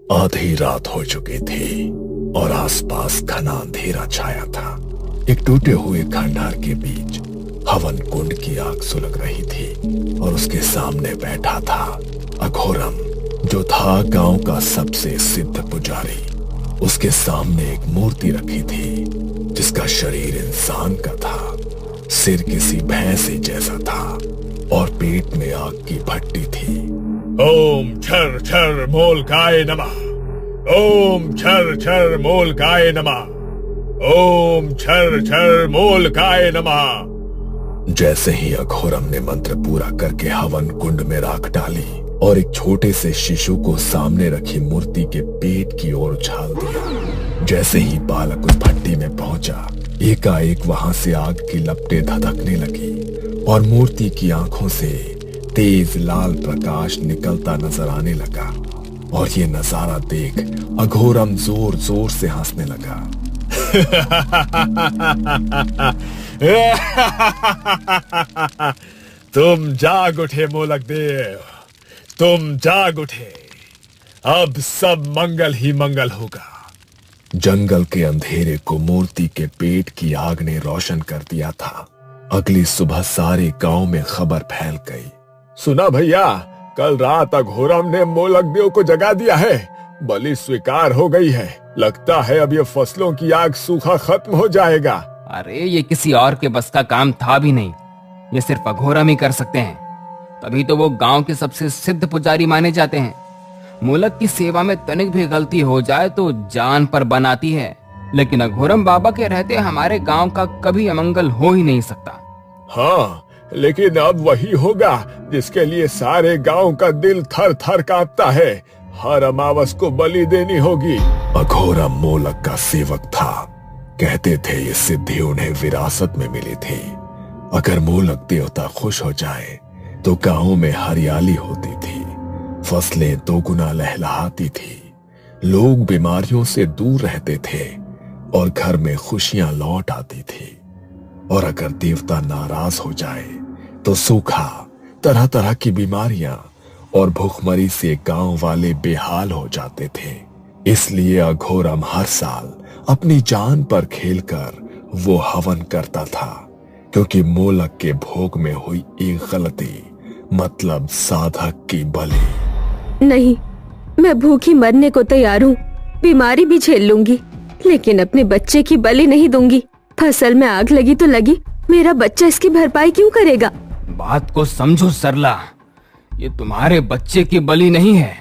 आधी रात हो चुकी थी और आसपास घना अंधेरा छाया था। एक टूटे हुए खंडहर के बीच हवन कुंड की आग सुलग रही थी और उसके सामने बैठा था अघोरम, जो था गांव का सबसे सिद्ध पुजारी। उसके सामने एक मूर्ति रखी थी जिसका शरीर इंसान का था, सिर किसी भैंस जैसा था और पेट में आग की भट्टी थी। ओम छर छर मोलकाय नमः। ओम छर छर मोलकाय नमः। ओम छर छर मोलकाय नमः। जैसे ही अघोरम ने मंत्र पूरा करके हवन कुंड में राख डाली और एक छोटे से शिशु को सामने रखी मूर्ति के पेट की ओर उछाल दिया। जैसे ही बालक उस भट्टी में पहुंचा, एकाएक वहां से आग की लपटें धधकने लगी और मूर्ति की आंखों से तेज लाल प्रकाश निकलता नजर आने लगा। और ये नजारा देख अघोरम जोर जोर से हंसने लगा। तुम जाग उठे मोलक देव, तुम जाग उठे। अब सब मंगल ही मंगल होगा। जंगल के अंधेरे को मूर्ति के पेट की आग ने रोशन कर दिया था। अगली सुबह सारे गांव में खबर फैल गई। सुना भैया, कल रात अघोरम ने मोलक देव को जगा दिया है। बलि स्वीकार हो गई है। लगता है अब ये फसलों की आग सूखा खत्म हो जाएगा। अरे ये किसी और के बस का काम था भी नहीं, ये सिर्फ अघोरम ही कर सकते हैं। तभी तो वो गांव के सबसे सिद्ध पुजारी माने जाते हैं। मोलक की सेवा में तनिक भी गलती हो जाए तो जान पर बनाती है, लेकिन अघोरम बाबा के रहते हमारे गांव का कभी अमंगल हो ही नहीं सकता। हाँ, लेकिन अब वही होगा जिसके लिए सारे गांव का दिल थर थर कांपता है। हर अमावस को बलि देनी होगी। अघोरम मोलक का सेवक था। कहते थे ये सिद्धि उन्हें विरासत में मिली थी। अगर मोलक देवता खुश हो जाए तो गांव में हरियाली होती थी, फसलें दोगुना लहलहाती थी, लोग बीमारियों से दूर रहते थे और घर में खुशियां लौट आती थी। और अगर देवता नाराज हो जाए तो सूखा, तरह तरह की बीमारियां और भूखमरी से गांव वाले बेहाल हो जाते थे। इसलिए अघोरम हर साल अपनी जान पर खेलकर वो हवन करता था, क्योंकि मोलक के भोग में हुई एक गलती, मतलब साधक की बलि। नहीं, मैं भूखी मरने को तैयार हूँ, बीमारी भी झेल लूंगी, लेकिन अपने बच्चे की बलि नहीं दूंगी। फसल में आग लगी तो लगी, मेरा बच्चा इसकी भरपाई क्यों करेगा? बात को समझो सरला, ये तुम्हारे बच्चे की बलि नहीं है,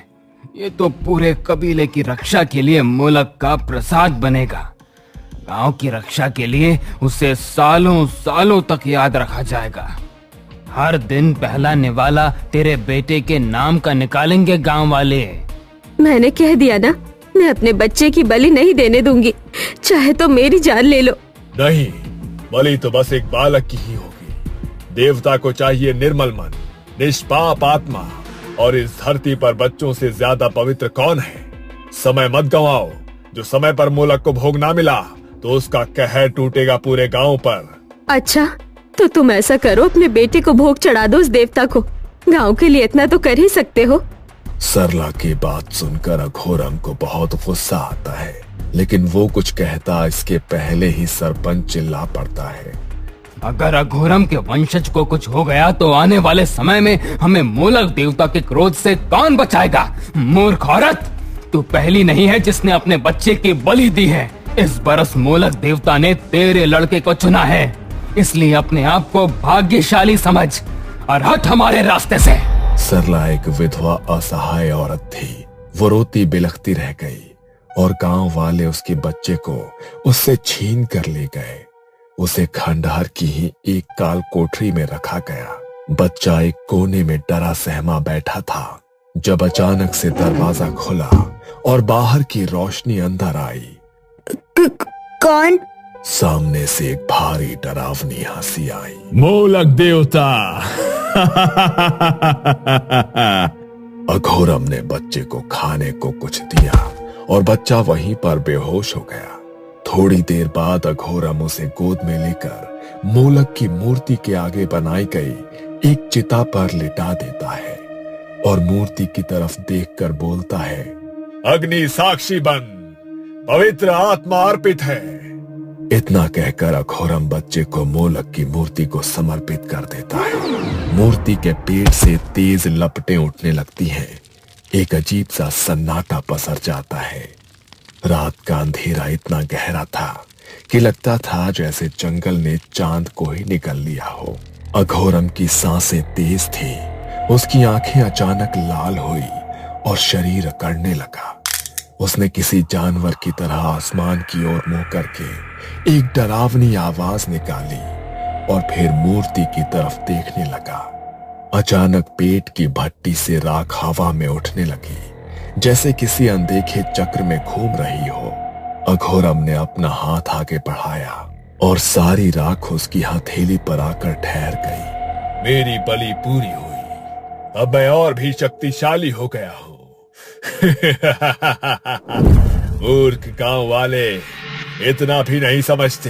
ये तो पूरे कबीले की रक्षा के लिए मोलक का प्रसाद बनेगा। गांव की रक्षा के लिए उसे सालों सालों तक याद रखा जाएगा। हर दिन पहला निवाला तेरे बेटे के नाम का निकालेंगे गांव वाले। मैंने कह दिया ना, मैं अपने बच्चे की बलि नहीं देने दूंगी, चाहे तो मेरी जान ले लो। नहीं, बलि तो बस एक बालक की ही होगी। देवता को चाहिए निर्मल मन, निष्पाप आत्मा, और इस धरती पर बच्चों से ज्यादा पवित्र कौन है? समय मत गंवाओ। जो समय पर मोलक को भोग ना मिला तो उसका कहर टूटेगा पूरे गांव पर। अच्छा, तो तुम ऐसा करो, अपने बेटे को भोग चढ़ा दो उस देवता को। गांव के लिए इतना तो कर ही सकते हो। सरला की बात सुनकर अघोरम को बहुत गुस्सा आता है, लेकिन वो कुछ कहता इसके पहले ही सरपंच चिल्ला पड़ता है। अगर अघोरम के वंशज को कुछ हो गया तो आने वाले समय में हमें मोलक देवता के क्रोध से कौन बचाएगा? मूर्ख औरत, तू पहली नहीं है जिसने अपने बच्चे की बलि दी है। इस बरस मोलक देवता ने तेरे लड़के को चुना है, इसलिए अपने आप को भाग्यशाली समझ और हट हमारे रास्ते से। सरला एक विधवा असहाय औरत थी। वो रोती बिलखती रह गई और गांव वाले उसके बच्चे को उससे छीन कर ले गए। उसे खंडहर की ही एक काल कोठरी में रखा गया। बच्चा एक कोने में डरा सहमा बैठा था जब अचानक से दरवाजा खुला और बाहर की रोशनी अंदर आई। कौन? सामने से एक भारी डरावनी हंसी आई। मोलक देवता। अघोरम ने बच्चे को खाने को कुछ दिया और बच्चा वहीं पर बेहोश हो गया। थोड़ी देर बाद अघोरम उसे गोद में लेकर मोलक की मूर्ति के आगे बनाई गई एक चिता पर लिटा देता है और मूर्ति की तरफ देखकर बोलता है, अग्नि साक्षी बन, पवित्र आत्मा अर्पित है। इतना कहकर अघोरम बच्चे को मोलक की मूर्ति को समर्पित कर देता है। मूर्ति के पेट से तेज लपटें उठने लगती हैं। एक अजीब सा सन्नाटा पसर जाता है। रात का अंधेरा इतना गहरा था कि लगता था जैसे जंगल ने चांद को ही निगल लिया हो। अघोरम की सांसें तेज थी। उसकी आंखें अचानक लाल हुई और शरीर अकड़ने लगा। उसने किसी जानवर की तरह आसमान की ओर मुंह करके एक डरावनी आवाज निकाली और फिर मूर्ति की तरफ देखने लगा। अचानक पेट की भट्टी से राख हवा में उठने लगी, जैसे किसी अनदेखे चक्र में घूम रही हो। अघोरम ने अपना हाथ आगे बढ़ाया और सारी राख उसकी हथेली पर आकर ठहर गई। मेरी बलि पूरी हुई, अब मैं और भी शक्तिशाली हो गया हूं। मूर्ख गांव वाले इतना भी नहीं समझते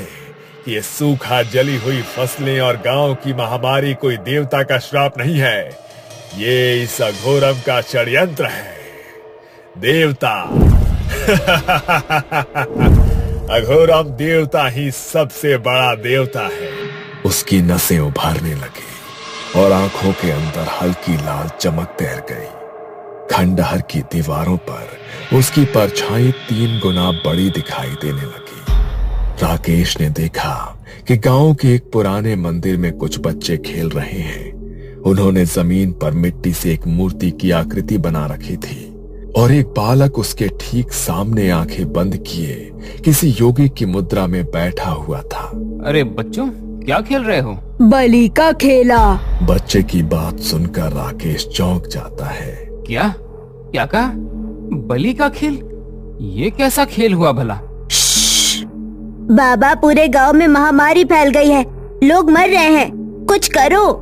कि ये सूखा जली हुई फसलें और गांव की महामारी कोई देवता का श्राप नहीं है। ये इस अघोरम का षड्यंत्र है। देवता अघोरम देवता ही सबसे बड़ा देवता है। उसकी नसें उभरने लगी और आंखों के अंदर हल्की लाल चमक तैर गई। खंडहर की दीवारों पर उसकी परछाई 3 गुना बड़ी दिखाई देने लगी। राकेश ने देखा कि गांव के एक पुराने मंदिर में कुछ बच्चे खेल रहे हैं। उन्होंने जमीन पर मिट्टी से एक मूर्ति की आकृति बना रखी थी और एक बालक उसके ठीक सामने आंखें बंद किए किसी योगी की मुद्रा में बैठा हुआ था। अरे बच्चों, क्या खेल रहे हो? बलि का खेला। बच्चे की बात सुनकर राकेश चौंक जाता है। क्या क्या कहा? बलि का खेल? ये कैसा खेल हुआ भला? बाबा, पूरे गांव में महामारी फैल गई है, लोग मर रहे हैं, कुछ करो।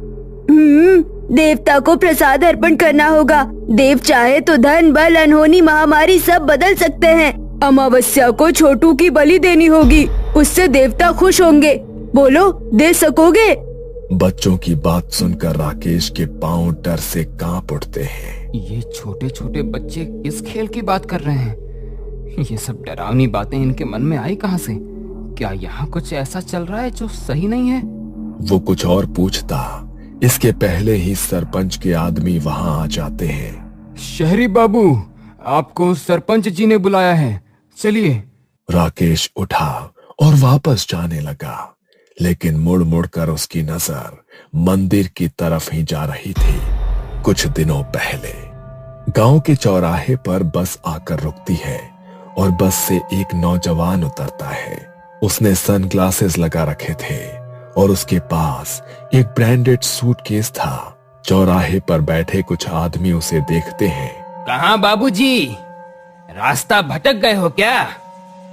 देवता को प्रसाद अर्पण करना होगा। देव चाहे तो धन बल अनहोनी महामारी सब बदल सकते हैं। अमावस्या को छोटू की बलि देनी होगी, उससे देवता खुश होंगे। बोलो, दे सकोगे? बच्चों की बात सुनकर राकेश के पांव डर से कांप उठते हैं। ये छोटे छोटे बच्चे किस खेल की बात कर रहे हैं? ये सब डरावनी बातें इनके मन में आई कहां से? क्या यहाँ कुछ ऐसा चल रहा है जो सही नहीं है? वो कुछ और पूछता, इसके पहले ही सरपंच के आदमी वहां आ जाते हैं। शहरी बाबू, आपको सरपंच जी ने बुलाया है, चलिए। राकेश उठा और वापस जाने लगा, लेकिन मुड़ मुड़ कर उसकी नजर मंदिर की तरफ ही जा रही थी। कुछ दिनों पहले गांव के चौराहे पर बस आकर रुकती है और बस से एक नौजवान उतरता है। उसने सनग्लासेस लगा रखे थे और उसके पास एक ब्रांडेड सूटकेस था। चौराहे पर बैठे कुछ आदमी उसे देखते हैं। कहाँ बाबूजी, रास्ता भटक गए हो क्या?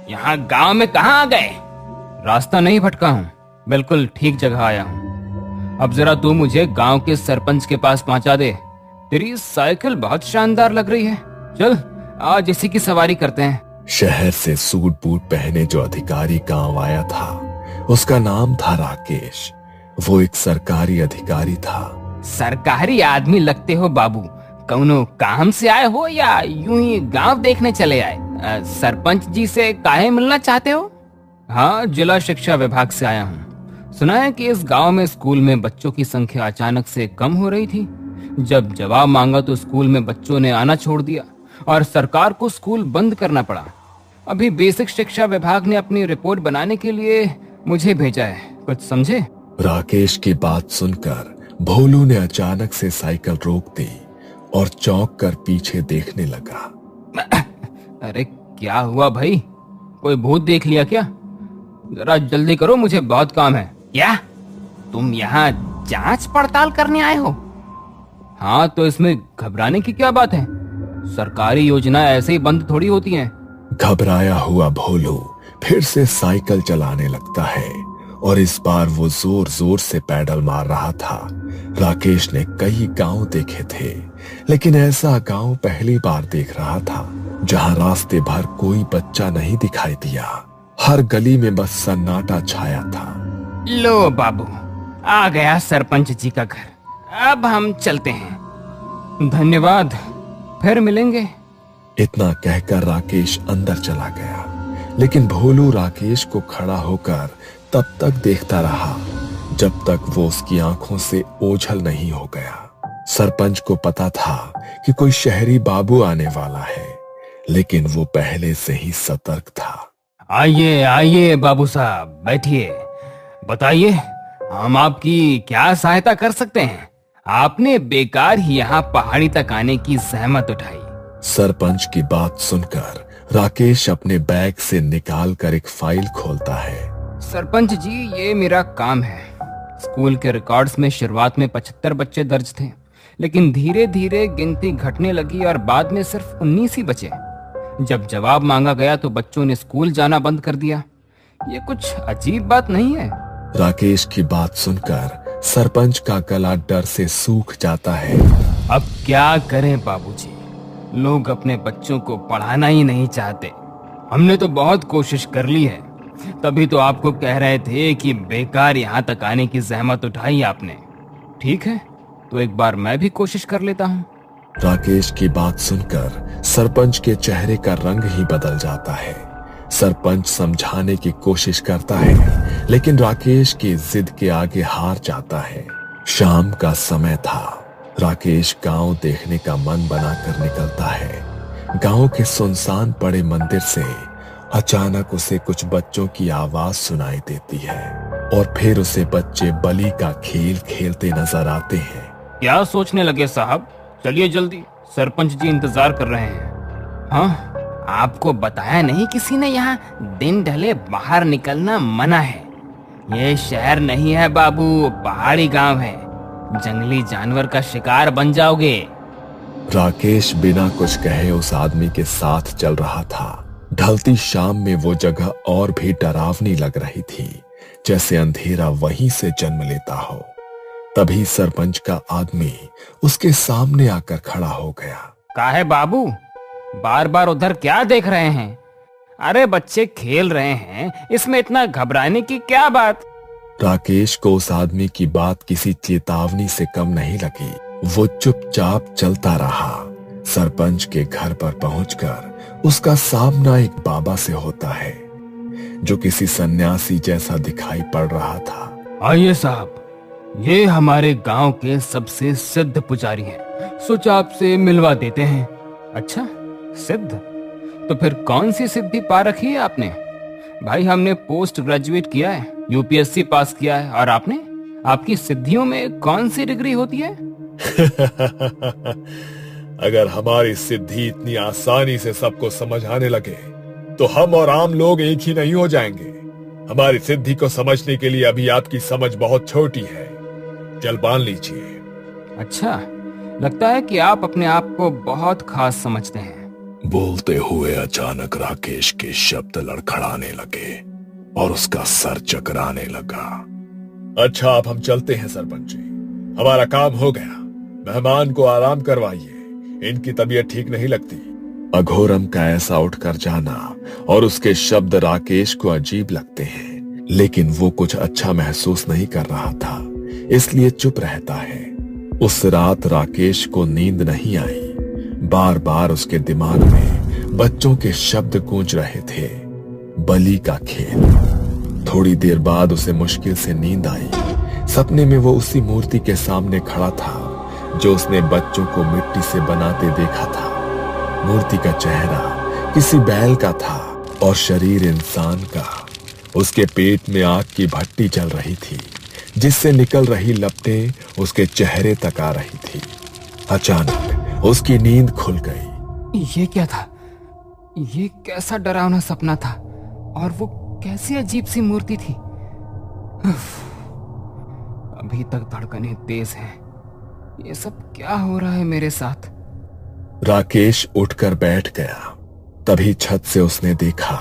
यहाँ गांव में कहाँ आ गए? रास्ता नहीं भटका हूँ, बिल्कुल ठीक जगह आया हूँ। अब जरा तू मुझे गांव के सरपंच के पास पहुंचा दे। तेरी साइकिल बहुत शानदार लग रही है, चल आज इसी की सवारी करते हैं। शहर से सूट बूट पहने जो अधिकारी गांव आया था, उसका नाम था राकेश। वो एक सरकारी अधिकारी था। सरकारी आदमी लगते हो बाबू, कौनो काम से आए हो या यूं ही गांव देखने चले आए? सरपंच जी से काहे मिलना चाहते हो? हाँ, जिला शिक्षा विभाग से आया हूँ। सुना है कि इस गांव में स्कूल में बच्चों की संख्या अचानक से कम हो रही थी। जब जवाब मांगा तो स्कूल में बच्चों ने आना छोड़ दिया और सरकार को स्कूल बंद करना पड़ा। अभी बेसिक शिक्षा विभाग ने अपनी रिपोर्ट बनाने के लिए मुझे भेजा है, कुछ समझे? राकेश की बात सुनकर भोलू ने अचानक से साइकिल रोक दी और चौंक कर पीछे देखने लगा। अरे क्या हुआ भाई, कोई भूत देख लिया क्या? जरा जल्दी करो, मुझे बहुत काम है। क्या तुम यहाँ जांच पड़ताल करने आए हो? हाँ, तो इसमें घबराने की क्या बात है? सरकारी योजना ऐसे ही बंद थोड़ी होती हैं। घबराया हुआ भोलू फिर से साइकिल चलाने लगता है और इस बार वो जोर जोर से पैडल मार रहा था। राकेश ने कई गांव देखे थे, लेकिन ऐसा गांव पहली बार देख रहा था जहां रास्ते भर कोई बच्चा नहीं दिखाई दिया। हर गली में बस सन्नाटा छाया था। लो बाबू, आ गया सरपंच जी का घर, अब हम चलते हैं। धन्यवाद, फिर मिलेंगे। इतना कहकर राकेश अंदर चला गया, लेकिन भोलू राकेश को खड़ा होकर तब तक देखता रहा जब तक वो उसकी आंखों से ओझल नहीं हो गया। सरपंच को पता था कि कोई शहरी बाबू आने वाला है, लेकिन वो पहले से ही सतर्क था। आइए आइए बाबू साहब, बैठिए। बताइए, हम आपकी क्या सहायता कर सकते हैं? आपने बेकार ही यहाँ पहाड़ी तक आने की जहमत उठाई। सरपंच की बात सुनकर राकेश अपने बैग से निकाल कर एक फाइल खोलता है। सरपंच जी, ये मेरा काम है। स्कूल के रिकॉर्ड्स में शुरुआत में 75 बच्चे दर्ज थे, लेकिन धीरे धीरे गिनती घटने लगी और बाद में सिर्फ 19 ही बचे। जब जवाब मांगा गया तो बच्चों ने स्कूल जाना बंद कर दिया। ये कुछ अजीब बात नहीं है? राकेश की बात सुनकर सरपंच का गला डर से सूख जाता है। अब क्या करें बाबूजी, लोग अपने बच्चों को पढ़ाना ही नहीं चाहते। हमने तो बहुत कोशिश कर ली है, तभी तो आपको कह रहे थे कि बेकार यहाँ तक आने की जहमत उठाई आपने। ठीक है, तो एक बार मैं भी कोशिश कर लेता हूँ। राकेश की बात सुनकर सरपंच के चेहरे का रंग ही बदल जाता है। सरपंच समझाने की कोशिश करता है, लेकिन राकेश की जिद के आगे हार जाता है। शाम का समय था। राकेश गांव देखने का मन बनाकर निकलता है। गांव के सुनसान पड़े मंदिर से अचानक उसे कुछ बच्चों की आवाज सुनाई देती है और फिर उसे बच्चे बलि का खेल खेलते नजर आते हैं। क्या सोचने लगे साहब? चलिए जल्दी, सरपंच जी इंतजार कर रहे हैं। हाँ, आपको बताया नहीं किसी ने यहाँ दिन ढले बाहर निकलना मना है? ये शहर नहीं है बाबू, पहाड़ी गांव है। जंगली जानवर का शिकार बन जाओगे। राकेश बिना कुछ कहे उस आदमी के साथ चल रहा था। ढलती शाम में वो जगह और भी डरावनी लग रही थी, जैसे अंधेरा वहीं से जन्म लेता हो। तभी सरपंच का आदमी उसके सामने आकर खड़ा हो गया। काहे बाबू, बार बार उधर क्या देख रहे हैं? अरे बच्चे खेल रहे हैं, इसमें इतना घबराने की क्या बात? राकेश को उस आदमी की बात किसी चेतावनी से कम नहीं लगी। वो चुपचाप चलता रहा। सरपंच के घर पर पहुंचकर उसका सामना एक बाबा से होता है, जो किसी सन्यासी जैसा दिखाई पड़ रहा था। आइए साहब, ये हमारे गांव के सबसे सिद्ध पुजारी हैं। सोचा आपसे मिलवा देते हैं। अच्छा, सिद्ध? तो फिर कौन सी सिद्धि पा रखी है आपने? भाई, हमने पोस्ट ग्रेजुएट किया है, यूपीएससी पास किया है, और आपने? आपकी सिद्धियों में कौन सी डिग्री होती है? अगर हमारी सिद्धि इतनी आसानी से सबको समझ आने लगे तो हम और आम लोग एक ही नहीं हो जाएंगे। हमारी सिद्धि को समझने के लिए अभी आपकी समझ बहुत छोटी है। चल बांध लीजिए। अच्छा, लगता है कि आप अपने आप को बहुत खास समझते हैं। बोलते हुए अचानक राकेश के शब्द लड़खड़ाने लगे और उसका सर चकराने लगा। अच्छा, अब हम चलते हैं सरपंच जी, हमारा काम हो गया। मेहमान को आराम करवाइए, इनकी तबीयत ठीक नहीं लगती। अघोरम का ऐसा उठकर जाना और उसके शब्द राकेश को अजीब लगते हैं, लेकिन वो कुछ अच्छा महसूस नहीं कर रहा था, इसलिए चुप रहता है। उस रात राकेश को नींद नहीं आई। बार बार उसके दिमाग में बच्चों के शब्द गूंज रहे थे। बलि का खेल। थोड़ी देर बाद उसे मुश्किल से नींद आई। सपने में वो उसी मूर्ति के सामने खड़ा था जो उसने बच्चों को मिट्टी से बनाते देखा था। मूर्ति का चेहरा किसी बैल का था और शरीर इंसान का। उसके पेट में आग की भट्टी जल रही थी, जिससे निकल रही लपटें उसके चेहरे तक आ रही थी। अचानक उसकी नींद खुल गई। ये क्या था? ये कैसा डरावना सपना था? और वो कैसी अजीब सी मूर्ति थी? अभी तक धड़कनें तेज हैं। ये सब क्या हो रहा है मेरे साथ? राकेश उठकर बैठ गया। तभी छत से उसने देखा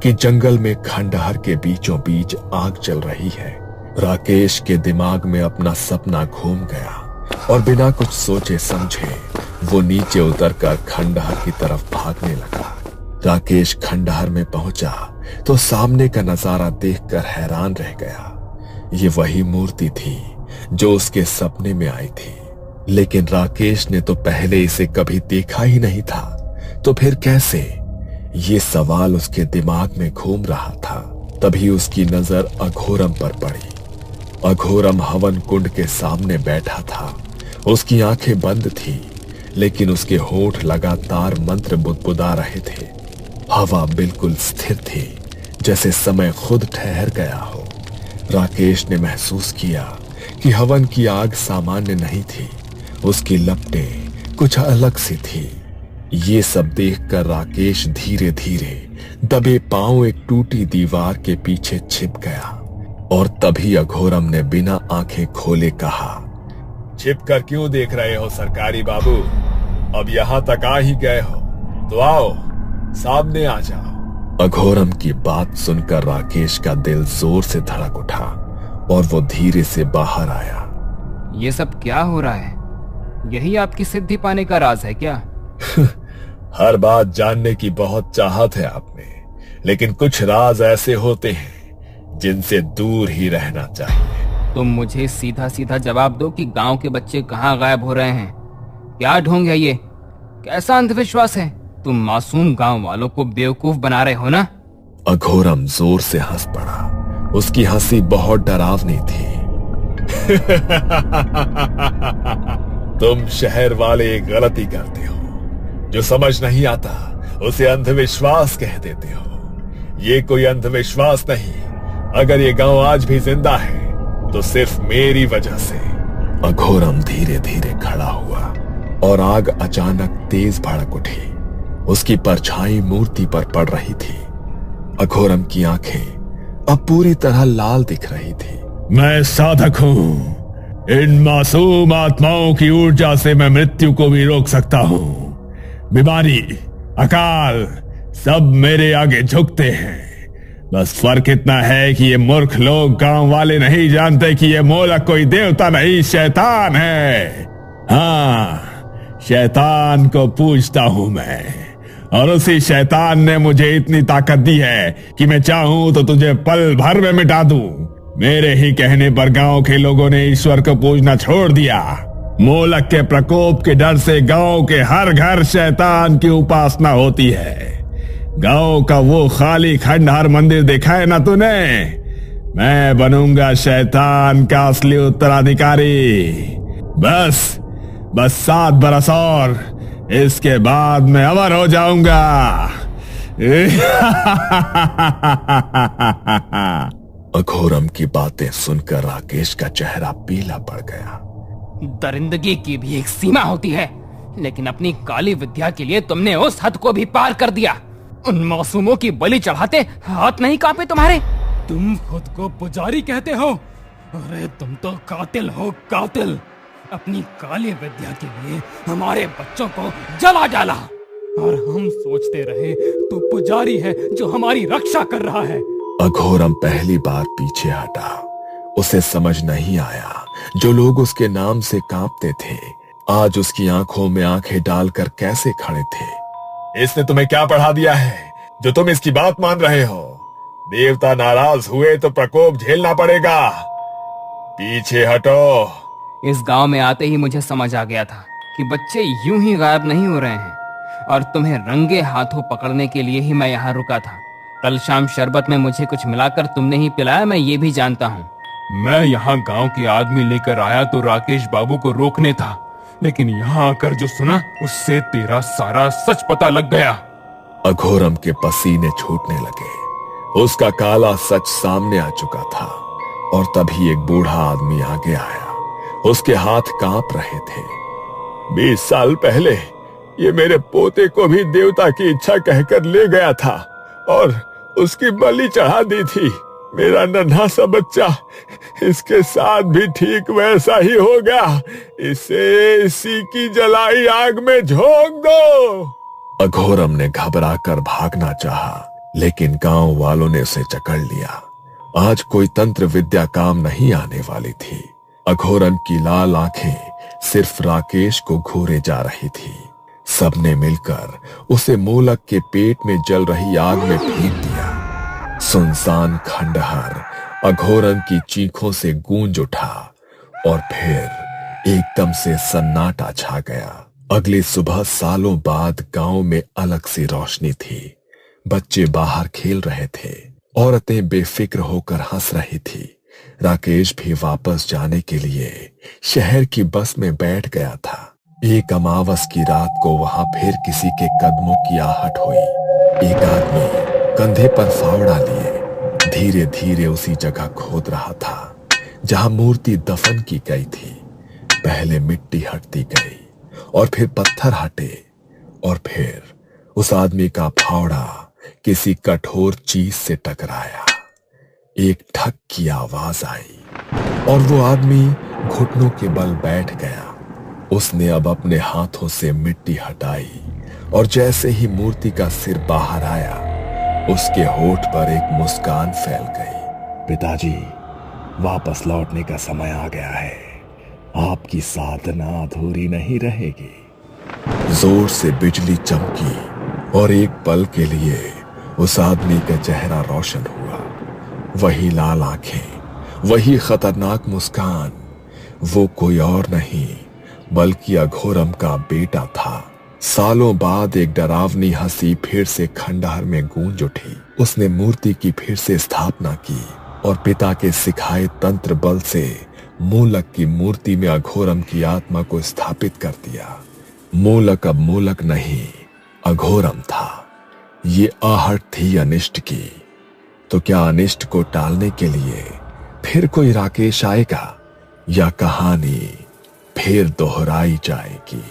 कि जंगल में खंडहर के बीचों बीच आग जल रही है। राकेश के दिमाग में अपना सपना घूम गया और बिना कुछ सोचे समझे वो नीचे उतरकर खंडहर की तरफ भागने लगा। राकेश खंडहर में पहुंचा तो सामने का नजारा देखकर हैरान रह गया। ये वही मूर्ति थी जो उसके सपने में आई थी, लेकिन राकेश ने तो पहले इसे कभी देखा ही नहीं था। तो फिर कैसे? ये सवाल उसके दिमाग में घूम रहा था। तभी उसकी नजर अघोरम पर पड़ी। अघोरम हवन कुंड के सामने बैठा था। उसकी आंखें बंद थी, लेकिन उसके होठ लगातार मंत्र बुदबुदा रहे थे। हवा बिल्कुल स्थिर थी, जैसे समय खुद ठहर गया हो। राकेश ने महसूस किया कि हवन की आग सामान्य नहीं थी, उसकी लपटें कुछ अलग सी थी। ये सब देखकर राकेश धीरे धीरे दबे पांव एक टूटी दीवार के पीछे छिप गया। और तभी अघोरम ने बिना आंखें खोले कहा, छिप कर क्यों देख रहे हो सरकारी बाबू? अब यहाँ तक आ ही गए हो तो आओ, सामने आ जाओ। अघोरम की बात सुनकर राकेश का दिल जोर से धड़क उठा और वो धीरे से बाहर आया। ये सब क्या हो रहा है? यही आपकी सिद्धि पाने का राज है क्या? हर बात जानने की बहुत चाहत है आप में, लेकिन कुछ राज ऐसे होते हैं जिनसे दूर ही रहना चाहिए। तुम मुझे सीधा सीधा जवाब दो कि गांव के बच्चे कहाँ गायब हो रहे हैं? क्या ढोंग है ये? कैसा अंधविश्वास है? तुम मासूम गांव वालों को बेवकूफ बना रहे हो ना? अघोरम जोर से हंस पड़ा। उसकी हंसी बहुत डरावनी थी। तुम शहर वाले एक गलती करते हो, जो समझ नहीं आता उसे अंधविश्वास कह देते हो। ये कोई अंधविश्वास नहीं। अगर ये गांव आज भी जिंदा है तो सिर्फ मेरी वजह से। अघोरम धीरे धीरे खड़ा हुआ और आग अचानक तेज भड़क उठी। उसकी परछाई मूर्ति पर पड़ रही थी। अघोरम की आंखें अब पूरी तरह लाल दिख रही थी। मैं साधक हूं। इन मासूम आत्माओं की ऊर्जा से मैं मृत्यु को भी रोक सकता हूं। बीमारी, अकाल सब मेरे आगे झुकते हैं। बस फर्क इतना है कि ये मूर्ख लोग गांव वाले नहीं जानते कि ये मोलक कोई देवता नहीं, शैतान है। हाँ, शैतान को पूजता हूं मैं, और उसी शैतान ने मुझे इतनी ताकत दी है कि मैं चाहूं तो तुझे पल भर में मिटा दूं। मेरे ही कहने पर गांव के लोगों ने ईश्वर को पूजना छोड़ दिया। मोलक के प्रकोप के डर से गांव के हर घर शैतान की उपासना होती है। गांव का वो खाली खंडहर मंदिर देखा है ना तूने? मैं बनूंगा शैतान का असली उत्तराधिकारी। बस 7 बरस और इसके बाद मैं अमर हो जाऊंगा। अघोरम की बातें सुनकर राकेश का चेहरा पीला पड़ गया। दरिंदगी की भी एक सीमा होती है, लेकिन अपनी काली विद्या के लिए तुमने उस हद को भी पार कर दिया। उन मासूमों की बलि चढ़ाते हाथ नहीं कांपे तुम्हारे? तुम खुद को पुजारी कहते हो? अरे तुम तो कातिल हो, कातिल। अपनी काली विद्या के लिए हमारे बच्चों को जला डाला, और हम सोचते रहे तू पुजारी है जो हमारी रक्षा कर रहा है। अघोरम पहली बार पीछे हटा। उसे समझ नहीं आया जो लोग उसके नाम से कांपते थे आज उसकी आंखों में आंखें डालकर कैसे खड़े थे। इसने तुम्हें क्या पढ़ा दिया है जो तुम इसकी बात मान रहे हो? देवता नाराज हुए तो प्रकोप झेलना पड़ेगा। पीछे हटो। इस गांव में आते ही मुझे समझ आ गया था कि बच्चे यूं ही गायब नहीं हो रहे हैं, और तुम्हें रंगे हाथों पकड़ने के लिए ही मैं यहाँ रुका था। कल शाम शरबत में मुझे कुछ मिलाकर तुमने ही पिलाया, मैं ये भी जानता हूँ। मैं यहाँ गांव के आदमी लेकर आया तो राकेश बाबू को रोकने था, लेकिन यहाँ आकर जो सुना उससे तेरा सारा सच पता लग गया। अघोरम के पसीने छूटने लगे। उसका काला सच सामने आ चुका था, और तभी एक बूढ़ा आदमी आगे आया। उसके हाथ कांप रहे थे। 20 साल पहले ये मेरे पोते को भी देवता की इच्छा कहकर ले गया था और उसकी बलि चढ़ा दी थी। मेरा नन्हा सा बच्चा, इसके साथ भी ठीक वैसा ही होगा। इसे इसी की जलाई आग में झोंक दो। अघोरम ने घबराकर भागना चाहा, लेकिन गांव वालों ने उसे जकड़ लिया। आज कोई तंत्र विद्या काम नहीं आने वाली थी। अघोरम की लाल आंखें सिर्फ राकेश को घूरे जा रही थी। सबने मिलकर उसे मोलक के पेट में जल रही आग में फेंक दिया। सुनसान खंडहर अघोरम की चीखों से गूंज उठा, और फिर एकदम से सन्नाटा छा गया। अगली सुबह सालों बाद गांव में अलग सी रोशनी थी। बच्चे बाहर खेल रहे थे, औरतें बेफिक्र होकर हंस रही थी। राकेश भी वापस जाने के लिए शहर की बस में बैठ गया था। एक अमावस की रात को वहां फिर किसी के कदमों की आहट हुई। एक आदमी कंधे पर फावड़ा लिए धीरे धीरे उसी जगह खोद रहा था जहां मूर्ति दफन की गई थी। पहले मिट्टी हटती गई और फिर पत्थर हटे और फिर उस आदमी का फावड़ा किसी कठोर चीज से टकराया। एक ठक की आवाज आई और वो आदमी घुटनों के बल बैठ गया। उसने अब अपने हाथों से मिट्टी हटाई और जैसे ही मूर्ति का सिर बाहर आया, उसके होठ पर एक मुस्कान फैल गई। पिताजी, वापस लौटने का समय आ गया है। आपकी साधना अधूरी नहीं रहेगी। जोर से बिजली चमकी और एक पल के लिए उस आदमी का चेहरा रोशन हुआ। वही लाल आंखें, वही खतरनाक मुस्कान। वो कोई और नहीं बल्कि अघोरम का बेटा था। सालों बाद एक डरावनी हंसी फिर से खंडहर में गूंज उठी। उसने मूर्ति की फिर से स्थापना की और पिता के सिखाए तंत्र बल से मूलक की मूर्ति में अघोरम की आत्मा को स्थापित कर दिया। मूलक अब मूलक नहीं, अघोरम था। ये आहट थी अनिष्ट की। तो क्या अनिष्ट को टालने के लिए फिर कोई राकेश आएगा या कहानी फिर दोहराई जाएगी?